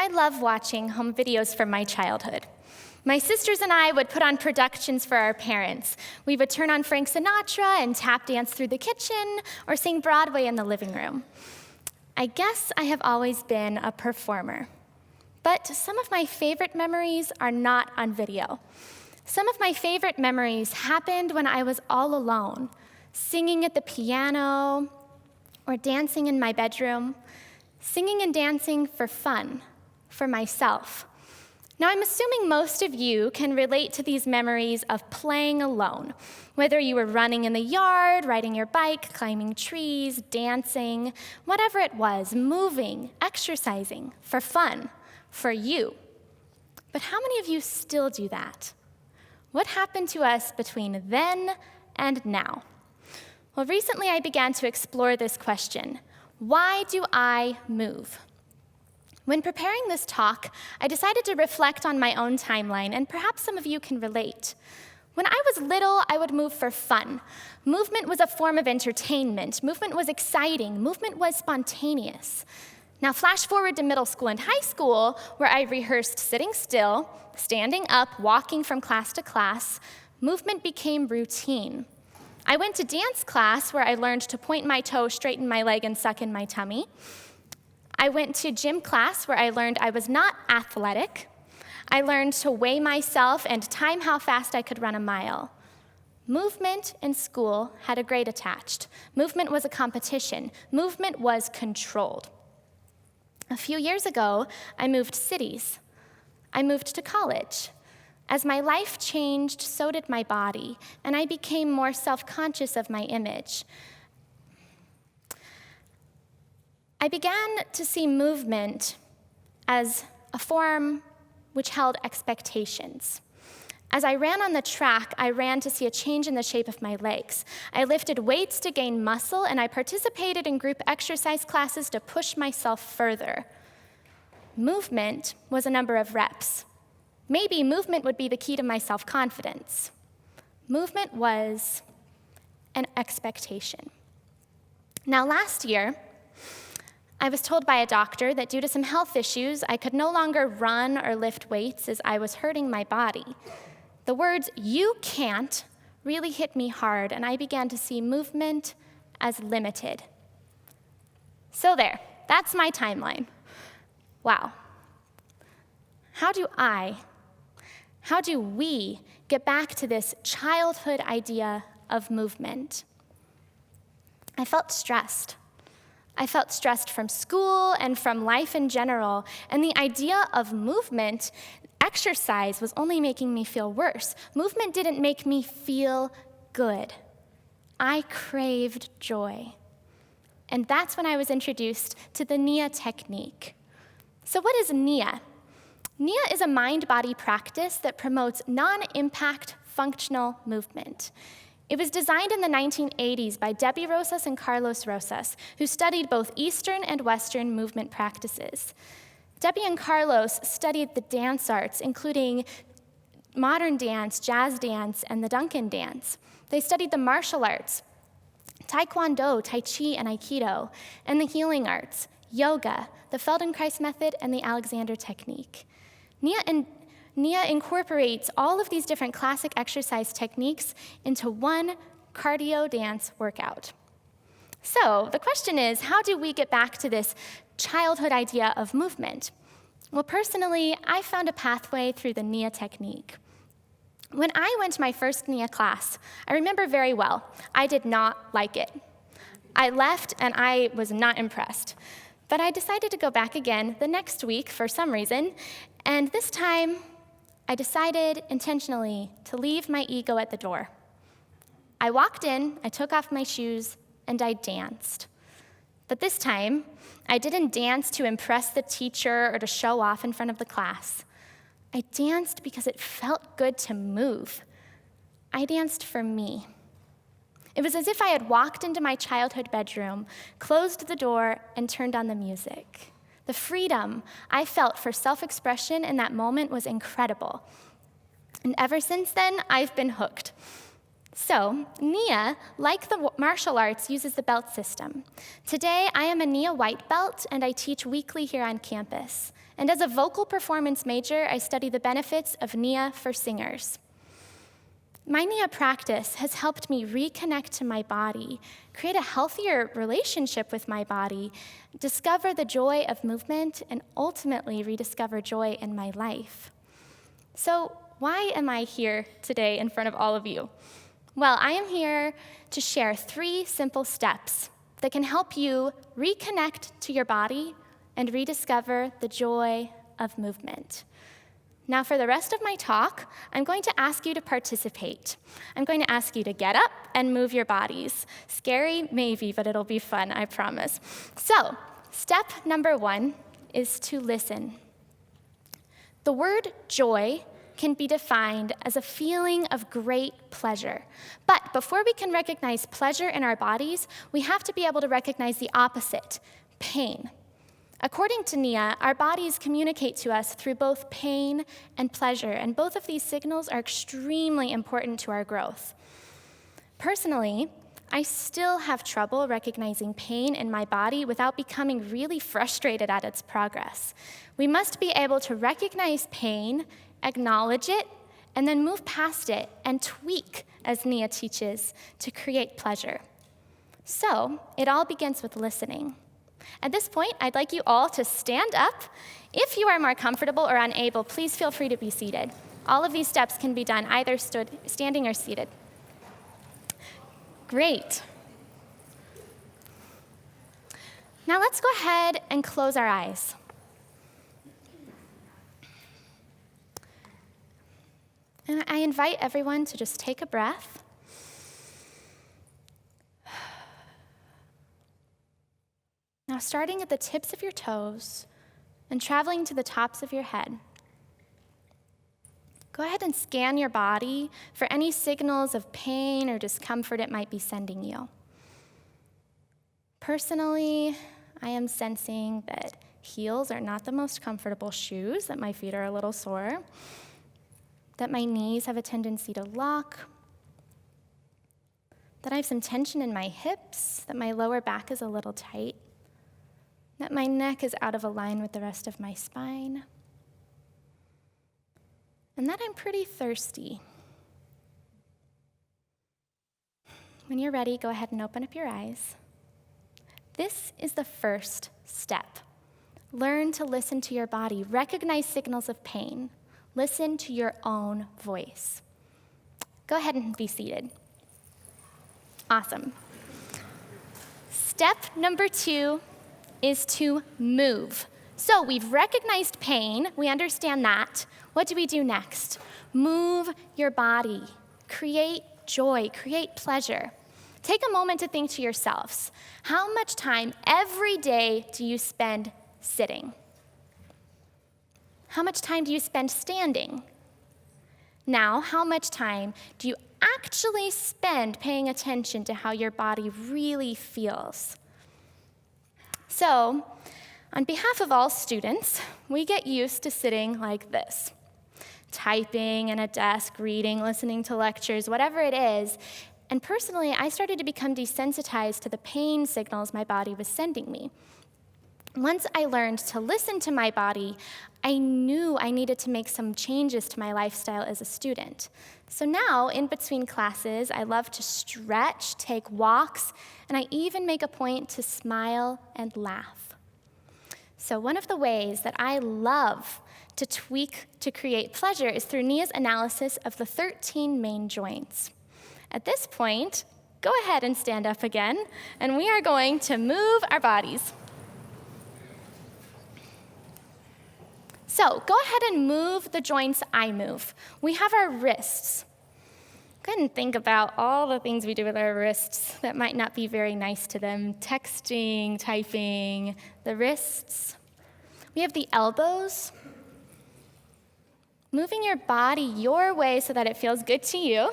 I love watching home videos from my childhood. My sisters and I would put on productions for our parents. We would turn on Frank Sinatra and tap dance through the kitchen or sing Broadway in the living room. I guess I have always been a performer. But some of my favorite memories are not on video. Some of my favorite memories happened when I was all alone, singing at the piano or dancing in my bedroom, singing and dancing for fun, for myself. Now, I'm assuming most of you can relate to these memories of playing alone, whether you were running in the yard, riding your bike, climbing trees, dancing, whatever it was, moving, exercising, for fun, for you. But how many of you still do that? What happened to us between then and now? Well, recently I began to explore this question. Why do I move? When preparing this talk, I decided to reflect on my own timeline, and perhaps some of you can relate. When I was little, I would move for fun. Movement was a form of entertainment. Movement was exciting. Movement was spontaneous. Now, flash forward to middle school and high school, where I rehearsed sitting still, standing up, walking from class to class. Movement became routine. I went to dance class, where I learned to point my toe, straighten my leg, and suck in my tummy. I went to gym class where I learned I was not athletic. I learned to weigh myself and time how fast I could run a mile. Movement in school had a grade attached. Movement was a competition. Movement was controlled. A few years ago, I moved cities. I moved to college. As my life changed, so did my body, and I became more self-conscious of my image. I began to see movement as a form which held expectations. As I ran on the track, I ran to see a change in the shape of my legs. I lifted weights to gain muscle, and I participated in group exercise classes to push myself further. Movement was a number of reps. Maybe movement would be the key to my self-confidence. Movement was an expectation. Now, last year, I was told by a doctor that due to some health issues, I could no longer run or lift weights as I was hurting my body. The words, "you can't," really hit me hard, and I began to see movement as limited. So there, that's my timeline. Wow. How do we get back to this childhood idea of movement? I felt stressed. I felt stressed from school and from life in general, and the idea of movement, exercise, was only making me feel worse. Movement didn't make me feel good. I craved joy. And that's when I was introduced to the Nia Technique. So what is Nia? Nia is a mind-body practice that promotes non-impact functional movement. It was designed in the 1980s by Debbie Rosas and Carlos Rosas, who studied both Eastern and Western movement practices. Debbie and Carlos studied the dance arts, including modern dance, jazz dance, and the Duncan dance. They studied the martial arts, Taekwondo, Tai Chi, and Aikido, and the healing arts, yoga, the Feldenkrais method, and the Alexander technique. Nia incorporates all of these different classic exercise techniques into one cardio dance workout. So the question is, how do we get back to this childhood idea of movement? Well, personally, I found a pathway through the Nia Technique. When I went to my first Nia class, I remember very well, I did not like it. I left and I was not impressed. But I decided to go back again the next week for some reason, and this time, I decided intentionally to leave my ego at the door. I walked in, I took off my shoes, and I danced. But this time, I didn't dance to impress the teacher or to show off in front of the class. I danced because it felt good to move. I danced for me. It was as if I had walked into my childhood bedroom, closed the door, and turned on the music. The freedom I felt for self-expression in that moment was incredible. And ever since then, I've been hooked. So, Nia, like the martial arts, uses the belt system. Today, I am a Nia White Belt, and I teach weekly here on campus. And as a vocal performance major, I study the benefits of Nia for singers. My Nia practice has helped me reconnect to my body, create a healthier relationship with my body, discover the joy of movement, and ultimately rediscover joy in my life. So, why am I here today in front of all of you? Well, I am here to share 3 simple steps that can help you reconnect to your body and rediscover the joy of movement. Now, for the rest of my talk, I'm going to ask you to participate. I'm going to ask you to get up and move your bodies. Scary, maybe, but it'll be fun, I promise. So, step number 1 is to listen. The word joy can be defined as a feeling of great pleasure. But before we can recognize pleasure in our bodies, we have to be able to recognize the opposite, pain. According to Nia, our bodies communicate to us through both pain and pleasure, and both of these signals are extremely important to our growth. Personally, I still have trouble recognizing pain in my body without becoming really frustrated at its progress. We must be able to recognize pain, acknowledge it, and then move past it and tweak, as Nia teaches, to create pleasure. So, it all begins with listening. At this point, I'd like you all to stand up. If you are more comfortable or unable, please feel free to be seated. All of these steps can be done either standing or seated. Great. Now let's go ahead and close our eyes. And I invite everyone to just take a breath. Now, starting at the tips of your toes and traveling to the tops of your head, go ahead and scan your body for any signals of pain or discomfort it might be sending you. Personally, I am sensing that heels are not the most comfortable shoes, that my feet are a little sore, that my knees have a tendency to lock, that I have some tension in my hips, that my lower back is a little tight, that my neck is out of line with the rest of my spine, and that I'm pretty thirsty. When you're ready, go ahead and open up your eyes. This is the first step. Learn to listen to your body. Recognize signals of pain. Listen to your own voice. Go ahead and be seated. Awesome. Step number 2 is to move. So we've recognized pain. We understand that. What do we do next? Move your body. Create joy. Create pleasure. Take a moment to think to yourselves, how much time every day do you spend sitting? How much time do you spend standing? Now, how much time do you actually spend paying attention to how your body really feels? So, on behalf of all students, we get used to sitting like this, typing in a desk, reading, listening to lectures, whatever it is. And personally, I started to become desensitized to the pain signals my body was sending me. Once I learned to listen to my body, I knew I needed to make some changes to my lifestyle as a student. So now, in between classes, I love to stretch, take walks, and I even make a point to smile and laugh. So one of the ways that I love to tweak to create pleasure is through Nia's analysis of the 13 main joints. At this point, go ahead and stand up again, and we are going to move our bodies. So go ahead and move the joints I move. We have our wrists. Go ahead and think about all the things we do with our wrists that might not be very nice to them. Texting, typing, the wrists. We have the elbows. Moving your body your way so that it feels good to you.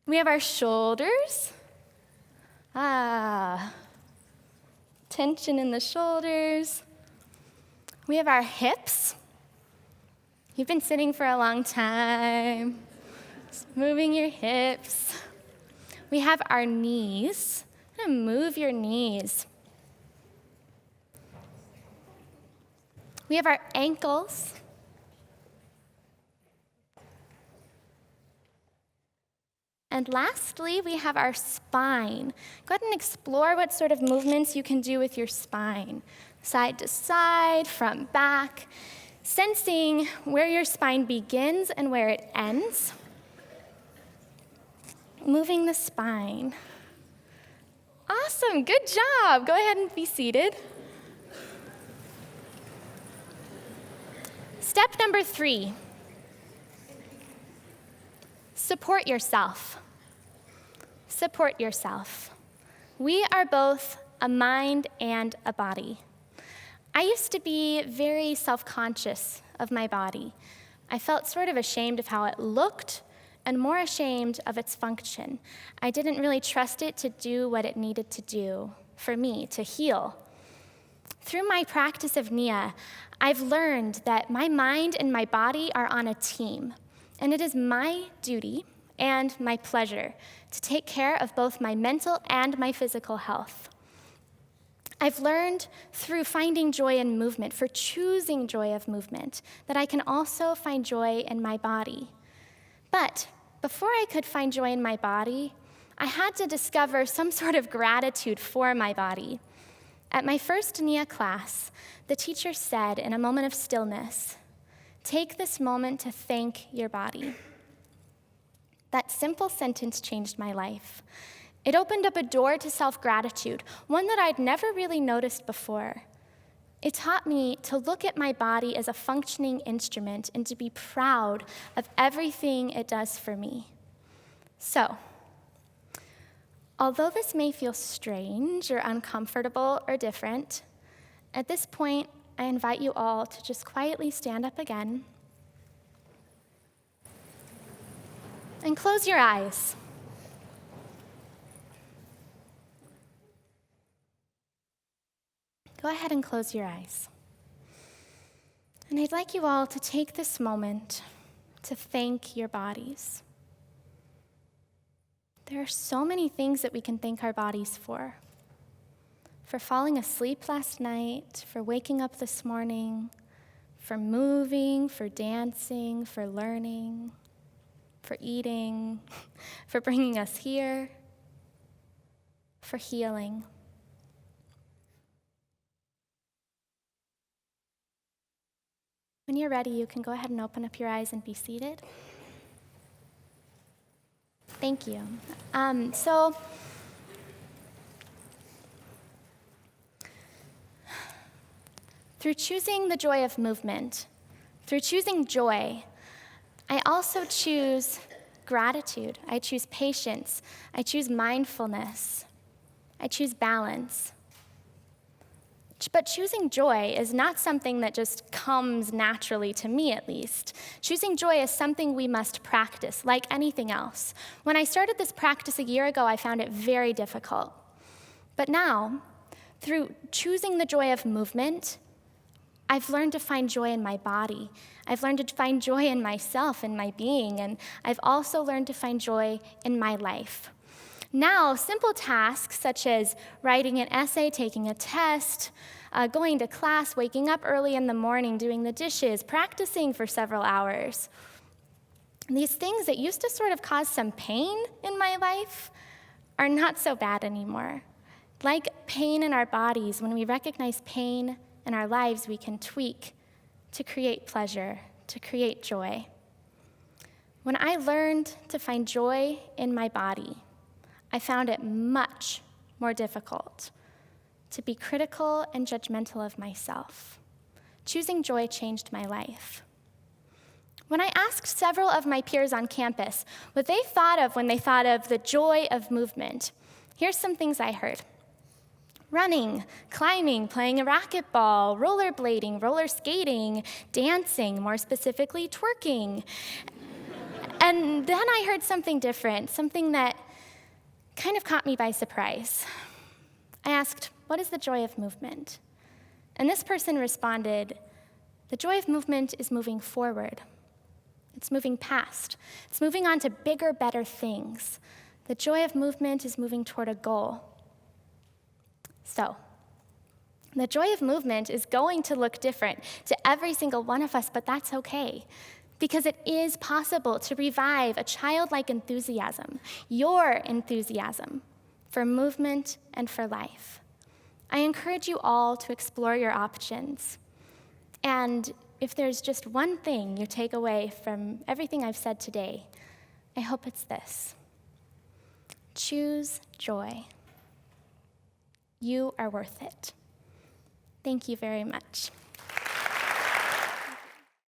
We have our shoulders. Tension in the shoulders. We have our hips. You've been sitting for a long time. Just moving your hips. We have our knees. I'm gonna move your knees. We have our ankles. And lastly, we have our spine. Go ahead and explore what sort of movements you can do with your spine. Side to side, front, back, sensing where your spine begins and where it ends. Moving the spine. Awesome, good job. Go ahead and be seated. Step number 3. Support yourself. Support yourself. We are both a mind and a body. I used to be very self-conscious of my body. I felt sort of ashamed of how it looked and more ashamed of its function. I didn't really trust it to do what it needed to do for me, to heal. Through my practice of Nia, I've learned that my mind and my body are on a team, and it is my duty and my pleasure to take care of both my mental and my physical health. I've learned through finding joy in movement, for choosing joy of movement, that I can also find joy in my body. But before I could find joy in my body, I had to discover some sort of gratitude for my body. At my first Nia class, the teacher said in a moment of stillness, "Take this moment to thank your body." That simple sentence changed my life. It opened up a door to self-gratitude, one that I'd never really noticed before. It taught me to look at my body as a functioning instrument and to be proud of everything it does for me. So, although this may feel strange or uncomfortable or different, at this point, I invite you all to just quietly stand up again and close your eyes. Go ahead and close your eyes. And I'd like you all to take this moment to thank your bodies. There are so many things that we can thank our bodies for falling asleep last night, for waking up this morning, for moving, for dancing, for learning, for eating, for bringing us here, for healing. When you're ready, you can go ahead and open up your eyes and be seated. Thank you. Through choosing the joy of movement, through choosing joy, I also choose gratitude. I choose patience. I choose mindfulness. I choose balance. But choosing joy is not something that just comes naturally, to me at least. Choosing joy is something we must practice, like anything else. When I started this practice a year ago, I found it very difficult. But now, through choosing the joy of movement, I've learned to find joy in my body. I've learned to find joy in myself and my being, and I've also learned to find joy in my life. Now, simple tasks such as writing an essay, taking a test, going to class, waking up early in the morning, doing the dishes, practicing for several hours. These things that used to sort of cause some pain in my life are not so bad anymore. Like pain in our bodies, when we recognize pain in our lives, we can tweak to create pleasure, to create joy. When I learned to find joy in my body, I found it much more difficult to be critical and judgmental of myself. Choosing joy changed my life. When I asked several of my peers on campus what they thought of when they thought of the joy of movement, here's some things I heard. Running, climbing, playing a racquetball, rollerblading, roller skating, dancing, more specifically twerking. And then I heard something different, something that kind of caught me by surprise. I asked, "What is the joy of movement?" And this person responded, "The joy of movement is moving forward. It's moving past. It's moving on to bigger, better things. The joy of movement is moving toward a goal. So, the joy of movement is going to look different to every single one of us, but that's okay. Because it is possible to revive a childlike enthusiasm, your enthusiasm, for movement and for life. I encourage you all to explore your options. And if there's just one thing you take away from everything I've said today, I hope it's this. Choose joy. You are worth it. Thank you very much.